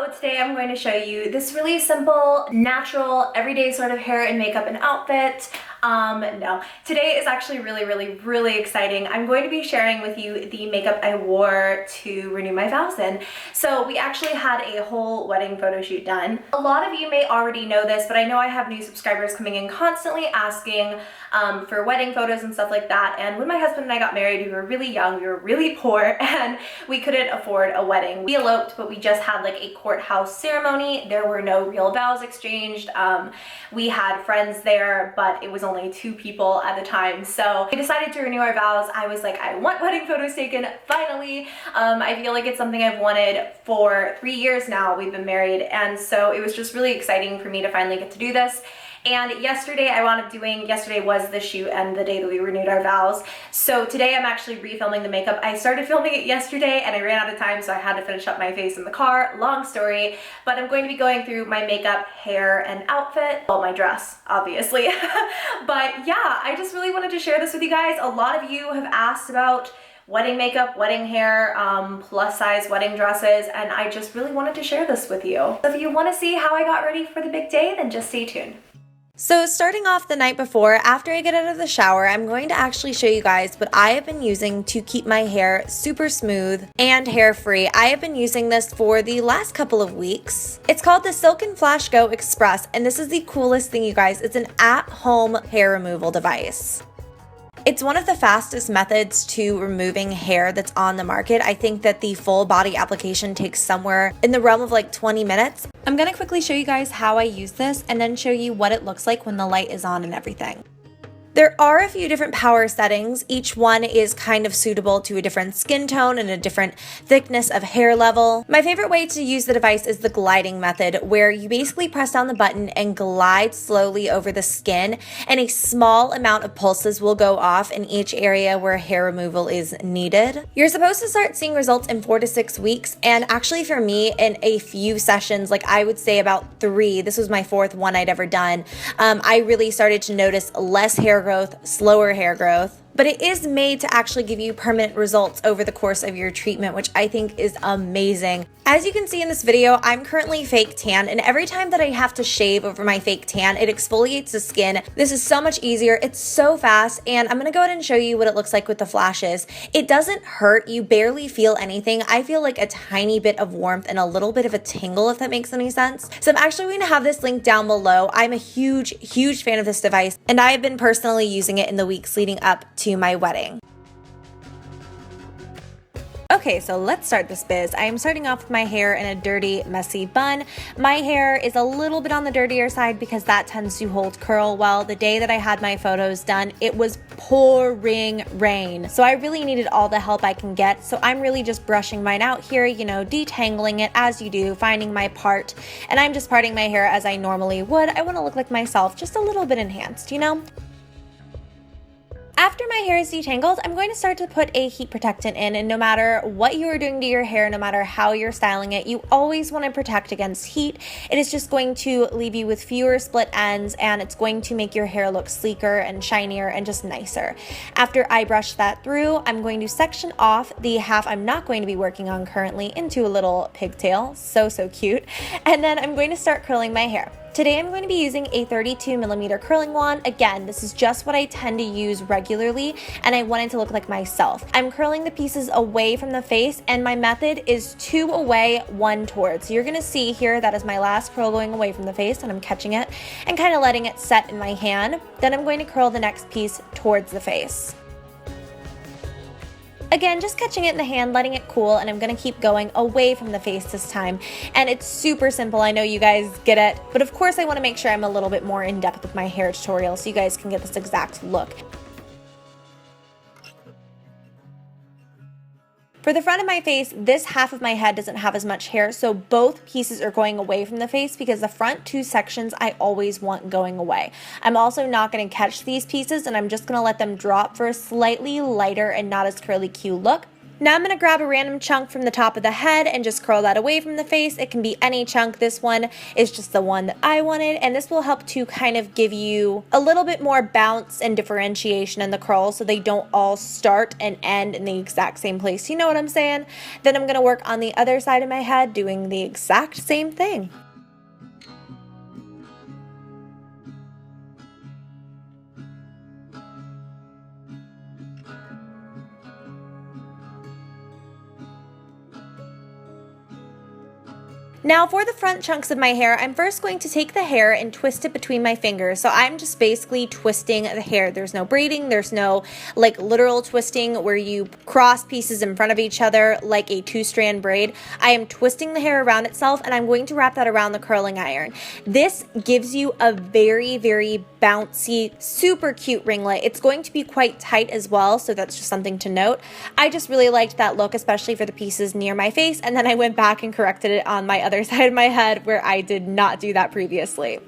So today I'm going to show you this really simple, natural, everyday sort of hair and makeup and outfit. No, today is actually really exciting. I'm going to be sharing with you the makeup I wore to renew my vows in. So we actually had a whole wedding photo shoot done. A lot of you may already know this, but I know I have new subscribers coming in constantly asking for wedding photos and stuff like that. And when my husband and I got married, we were really young, we were really poor, and we couldn't afford a wedding. We eloped, but we just had like a courthouse ceremony. There were no real vows exchanged. We had friends there, but it was only 2 people at the time. So we decided to renew our vows. I was like, I want wedding photos taken, finally. I feel like it's something I've wanted for 3 years now. We've been married, and so it was just really exciting for me to finally get to do this. And yesterday was the shoot and the day that we renewed our vows. So today I'm actually refilming the makeup. I started filming it yesterday and I ran out of time, so I had to finish up my face in the car. Long story, but I'm going to be going through my makeup, hair, and outfit. Well, my dress, obviously. But yeah, I just really wanted to share this with you guys. A lot of you have asked about wedding makeup, wedding hair, plus size wedding dresses, and I just really wanted to share this with you. So if you want to see how I got ready for the big day, then just stay tuned. So starting off the night before, after I get out of the shower, I'm going to actually show you guys what I have been using to keep my hair super smooth and hair free. I have been using this for the last couple of weeks. It's called the Silk & Flash Go Express, and this is the coolest thing, you guys. It's an at-home hair removal device. It's one of the fastest methods to removing hair that's on the market. I think that the full body application takes somewhere in the realm of like 20 minutes. I'm gonna quickly show you guys how I use this and then show you what it looks like when the light is on and everything. There are a few different power settings. Each one is kind of suitable to a different skin tone and a different thickness of hair level. My favorite way to use the device is the gliding method, where you basically press down the button and glide slowly over the skin, and a small amount of pulses will go off in each area where hair removal is needed. You're supposed to start seeing results in 4 to 6 weeks, and actually for me, in a few sessions, like I would say about 3, this was my 4th one I'd ever done, I really started to notice less hair growth, slower hair growth. But it is made to actually give you permanent results over the course of your treatment, which I think is amazing. As you can see in this video, I'm currently fake tan, and every time that I have to shave over my fake tan, it exfoliates the skin. This is so much easier. It's so fast, and I'm gonna go ahead and show you what it looks like with the flashes. It doesn't hurt. You barely feel anything. I feel like a tiny bit of warmth and a little bit of a tingle, if that makes any sense. So I'm actually going to have this link down below. I'm a huge fan of this device, and I have been personally using it in the weeks leading up to my wedding. Okay, so let's start this biz. I am starting off with my hair in a dirty, messy bun. My hair is a little bit on the dirtier side because that tends to hold curl well. The day that I had my photos done, it was pouring rain. So I really needed all the help I can get. So I'm really just brushing mine out here, you know, detangling it as you do, finding my part. And I'm just parting my hair as I normally would. I want to look like myself, just a little bit enhanced, you know? After my hair is detangled, I'm going to start to put a heat protectant in, and no matter what you are doing to your hair, no matter how you're styling it, you always want to protect against heat. It is just going to leave you with fewer split ends, and it's going to make your hair look sleeker and shinier and just nicer. After I brush that through, I'm going to section off the half I'm not going to be working on currently into a little pigtail. So cute. And then I'm going to start curling my hair. Today I'm going to be using a 32mm curling wand. Again, this is just what I tend to use regularly, and I want it to look like myself. I'm curling the pieces away from the face, and my method is 2 away, 1 towards. So you're gonna see here that is my last curl going away from the face, and I'm catching it and kind of letting it set in my hand. Then I'm going to curl the next piece towards the face. Again, just catching it in the hand, letting it cool, and I'm gonna keep going away from the face this time. And it's super simple, I know you guys get it, but of course I wanna make sure I'm a little bit more in depth with my hair tutorial so you guys can get this exact look. For the front of my face, this half of my head doesn't have as much hair, so both pieces are going away from the face because the front 2 sections I always want going away. I'm also not going to catch these pieces, and I'm just going to let them drop for a slightly lighter and not as curly Q look. Now I'm going to grab a random chunk from the top of the head and just curl that away from the face. It can be any chunk. This one is just the one that I wanted, and this will help to kind of give you a little bit more bounce and differentiation in the curls so they don't all start and end in the exact same place. You know what I'm saying? Then I'm going to work on the other side of my head doing the exact same thing. Now for the front chunks of my hair, I'm first going to take the hair and twist it between my fingers. So I'm just basically twisting the hair. There's no braiding, there's no like literal twisting where you cross pieces in front of each other like a 2-strand braid. I am twisting the hair around itself, and I'm going to wrap that around the curling iron. This gives you a very, very bouncy, super cute ringlet. It's going to be quite tight as well, so that's just something to note. I just really liked that look, especially for the pieces near my face, and then I went back and corrected it on my other side of my head where I did not do that previously.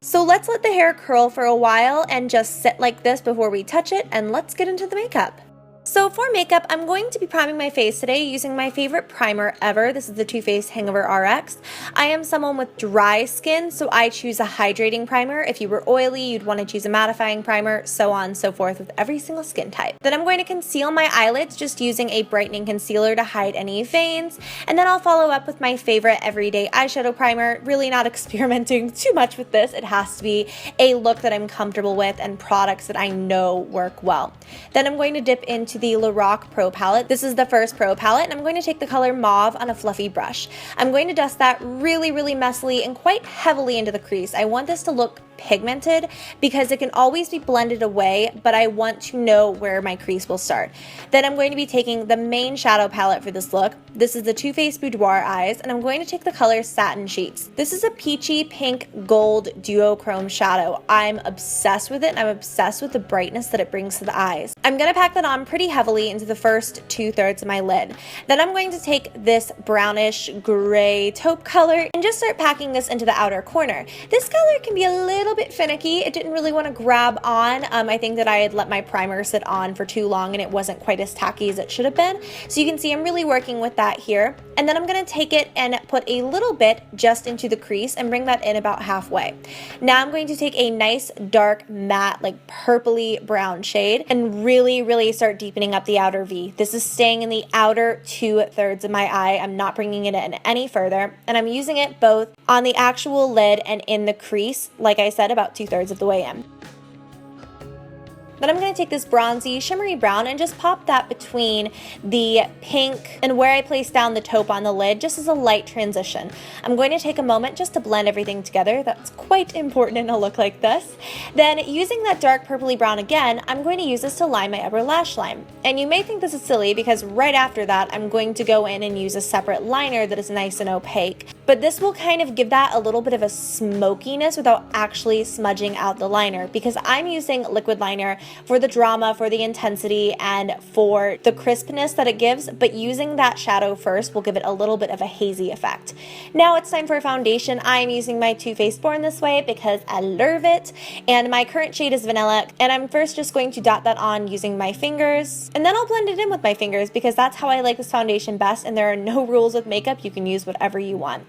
So let's let the hair curl for a while and just sit like this before we touch it, and let's get into the makeup. So for makeup, I'm going to be priming my face today using my favorite primer ever. This is the Too Faced Hangover RX. I am someone with dry skin, so I choose a hydrating primer. If you were oily, you'd want to choose a mattifying primer, so on and so forth with every single skin type. Then I'm going to conceal my eyelids just using a brightening concealer to hide any veins, and then I'll follow up with my favorite everyday eyeshadow primer. Really not experimenting too much with this. It has to be a look that I'm comfortable with and products that I know work well. Then I'm going to dip into the Lorac Pro Palette. This is the first Pro Palette, and I'm going to take the color Mauve on a fluffy brush. I'm going to dust that really, really messily and quite heavily into the crease. I want this to look pigmented because it can always be blended away, but I want to know where my crease will start. Then I'm going to be taking the main shadow palette for this look. This is the Too Faced Boudoir Eyes, and I'm going to take the color Satin Sheets. This is a peachy pink gold duochrome shadow. I'm obsessed with it, and I'm obsessed with the brightness that it brings to the eyes. I'm going to pack that on pretty heavily into the first 2/3 of my lid. Then I'm going to take this brownish gray taupe color and just start packing this into the outer corner. This color can be a little bit finicky. It didn't really want to grab on. I think that I had let my primer sit on for too long and it wasn't quite as tacky as it should have been. So you can see I'm really working with that here. And then I'm going to take it and put a little bit just into the crease and bring that in about halfway. Now I'm going to take a nice dark matte like purpley brown shade and really start deepening up the outer V. This is staying in the outer 2/3 of my eye. I'm not bringing it in any further, and I'm using it both on the actual lid and in the crease, like I said, about 2/3 of the way in. Then I'm going to take this bronzy, shimmery brown and just pop that between the pink and where I place down the taupe on the lid, just as a light transition. I'm going to take a moment just to blend everything together. That's quite important in a look like this. Then using that dark purpley brown again, I'm going to use this to line my upper lash line. And you may think this is silly because right after that, I'm going to go in and use a separate liner that is nice and opaque. But this will kind of give that a little bit of a smokiness without actually smudging out the liner, because I'm using liquid liner for the drama, for the intensity, and for the crispness that it gives, but using that shadow first will give it a little bit of a hazy effect. Now it's time for a foundation. I'm using my Too Faced Born This Way because I love it, and my current shade is Vanilla, and I'm first just going to dot that on using my fingers, and then I'll blend it in with my fingers because that's how I like this foundation best, and there are no rules with makeup. You can use whatever you want.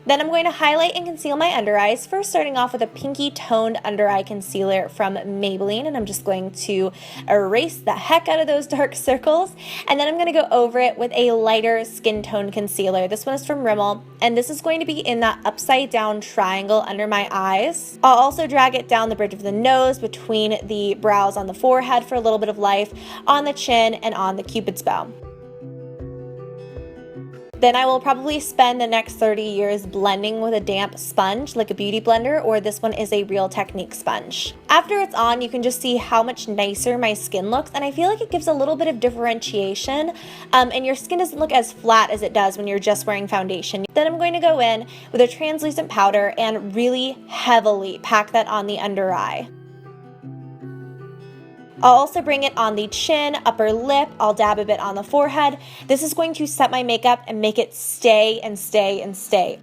Then I'm going to highlight and conceal my under eyes, first starting off with a pinky toned under eye concealer from Maybelline, and I'm just going to erase the heck out of those dark circles, and then I'm going to go over it with a lighter skin tone concealer. This one is from Rimmel, and this is going to be in that upside down triangle under my eyes. I'll also drag it down the bridge of the nose, between the brows on the forehead for a little bit of life, on the chin, and on the cupid's bow. Then I will probably spend the next 30 years blending with a damp sponge like a beauty blender, or this one is a Real Technique sponge. After it's on, you can just see how much nicer my skin looks, and I feel like it gives a little bit of differentiation, and your skin doesn't look as flat as it does when you're just wearing foundation. Then I'm going to go in with a translucent powder and really heavily pack that on the under eye. I'll also bring it on the chin, upper lip. I'll dab a bit on the forehead. This is going to set my makeup and make it stay and stay and stay.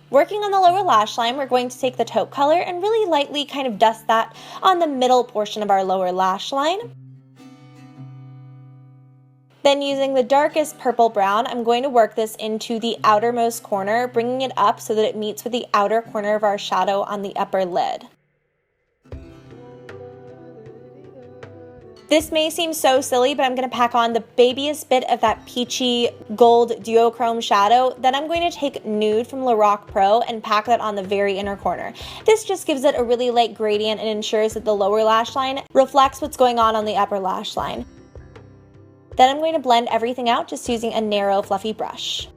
Working on the lower lash line, we're going to take the taupe color and really lightly kind of dust that on the middle portion of our lower lash line. Then using the darkest purple brown, I'm going to work this into the outermost corner, bringing it up so that it meets with the outer corner of our shadow on the upper lid. This may seem so silly, but I'm going to pack on the babyest bit of that peachy gold duochrome shadow. Then I'm going to take Nude from Lorac Pro and pack that on the very inner corner. This just gives it a really light gradient and ensures that the lower lash line reflects what's going on the upper lash line. Then I'm going to blend everything out just using a narrow, fluffy brush.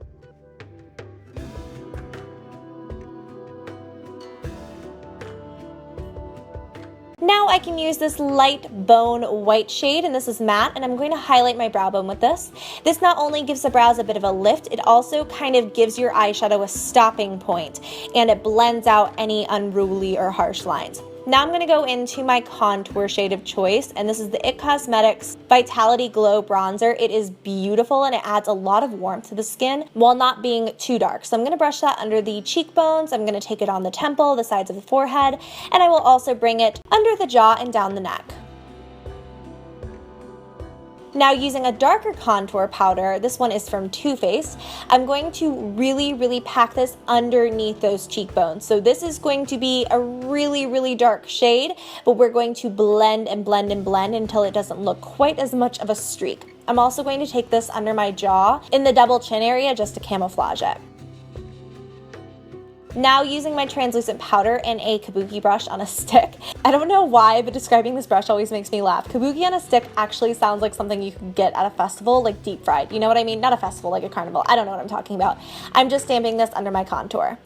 Now I can use this light bone white shade, and this is matte, and I'm going to highlight my brow bone with this. This not only gives the brows a bit of a lift, it also kind of gives your eyeshadow a stopping point, and it blends out any unruly or harsh lines. Now I'm going to go into my contour shade of choice, and this is the IT Cosmetics Vitality Glow Bronzer. It is beautiful and it adds a lot of warmth to the skin while not being too dark. So I'm going to brush that under the cheekbones, I'm going to take it on the temple, the sides of the forehead, and I will also bring it under the jaw and down the neck. Now using a darker contour powder, this one is from Too Faced, I'm going to really pack this underneath those cheekbones. So this is going to be a really dark shade, but we're going to blend and blend and blend until it doesn't look quite as much of a streak. I'm also going to take this under my jaw in the double chin area just to camouflage it. Now using my translucent powder and a kabuki brush on a stick. I don't know why, but describing this brush always makes me laugh. Kabuki on a stick actually sounds like something you could get at a festival, like deep fried. You know what I mean? Not a festival, like a carnival. I don't know what I'm talking about. I'm just stamping this under my contour.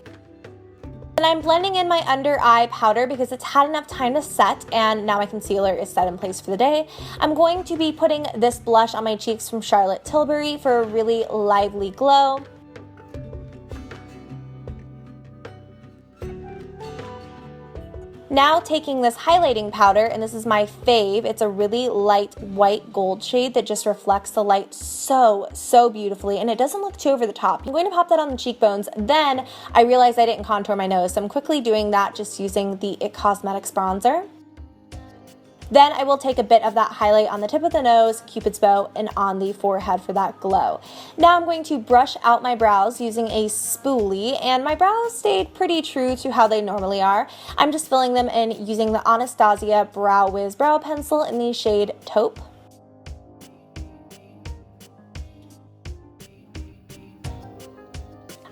And I'm blending in my under eye powder because it's had enough time to set and now my concealer is set in place for the day. I'm going to be putting this blush on my cheeks from Charlotte Tilbury for a really lively glow. Now taking this highlighting powder, and this is my fave, it's a really light white gold shade that just reflects the light so beautifully, and it doesn't look too over the top. I'm going to pop that on the cheekbones, then I realized I didn't contour my nose, so I'm quickly doing that just using the IT Cosmetics bronzer. Then I will take a bit of that highlight on the tip of the nose, Cupid's bow, and on the forehead for that glow. Now I'm going to brush out my brows using a spoolie, and my brows stayed pretty true to how they normally are. I'm just filling them in using the Anastasia Brow Wiz Brow Pencil in the shade Taupe.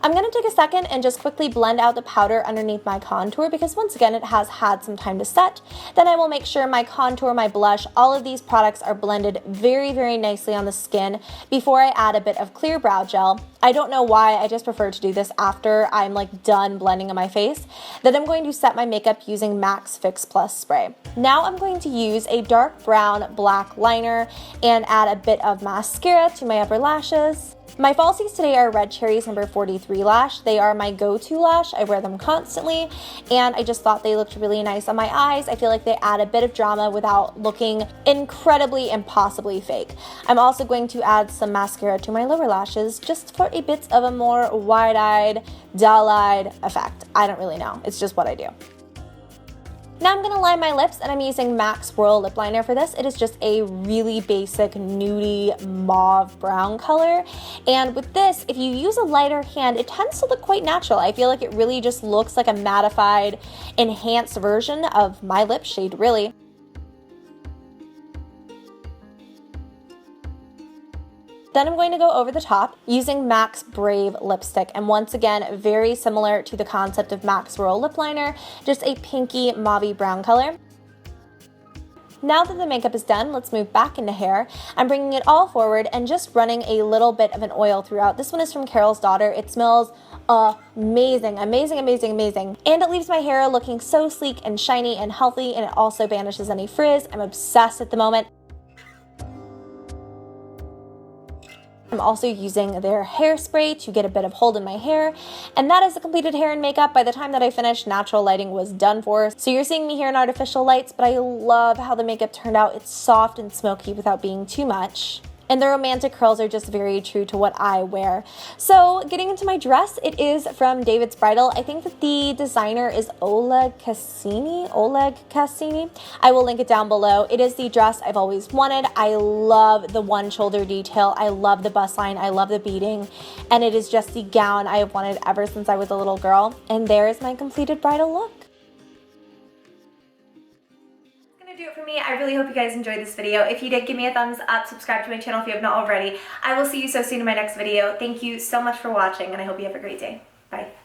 I'm going to take a second and just quickly blend out the powder underneath my contour because once again it has had some time to set. Then I will make sure my contour, my blush, all of these products are blended very nicely on the skin before I add a bit of clear brow gel. I don't know why, I just prefer to do this after I'm like done blending on my face. Then I'm going to set my makeup using MAC's Fix Plus spray. Now I'm going to use a dark brown black liner and add a bit of mascara to my upper lashes. My falsies today are Red Cherries number 43 lash. They are my go-to lash. I wear them constantly, and I just thought they looked really nice on my eyes. I feel like they add a bit of drama without looking incredibly impossibly fake. I'm also going to add some mascara to my lower lashes just for a bit of a more wide-eyed, dull-eyed effect. I don't really know. It's just what I do. Now I'm going to line my lips, and I'm using MAC's Swirl Lip Liner for this. It is just a really basic nudie mauve brown color. And with this, if you use a lighter hand, it tends to look quite natural. I feel like it really just looks like a mattified, enhanced version of my lip shade, really. Then I'm going to go over the top using MAC's Brave lipstick, and once again, very similar to the concept of MAC's Swirl Lip Liner, just a pinky mauvey brown color. Now that the makeup is done, let's move back into hair. I'm bringing it all forward and just running a little bit of an oil throughout. This one is from Carol's Daughter. It smells amazing, and it leaves my hair looking so sleek and shiny and healthy, and it also banishes any frizz. I'm obsessed at the moment. I'm also using their hairspray to get a bit of hold in my hair, and that is the completed hair and makeup. By the time that I finished, natural lighting was done for. So you're seeing me here in artificial lights, but I love how the makeup turned out. It's soft and smoky without being too much. And the romantic curls are just very true to what I wear. So getting into my dress, it is from David's Bridal. I think that the designer is Oleg Cassini. I will link it down below. It is the dress I've always wanted. I love the one shoulder detail. I love the bust line. I love the beading. And it is just the gown I have wanted ever since I was a little girl. And there is my completed bridal look. Do it for me. I really hope you guys enjoyed this video. If you did, give me a thumbs up, subscribe to my channel if you have not already. I will see you so soon in my next video. Thank you so much for watching, and I hope you have a great day. Bye.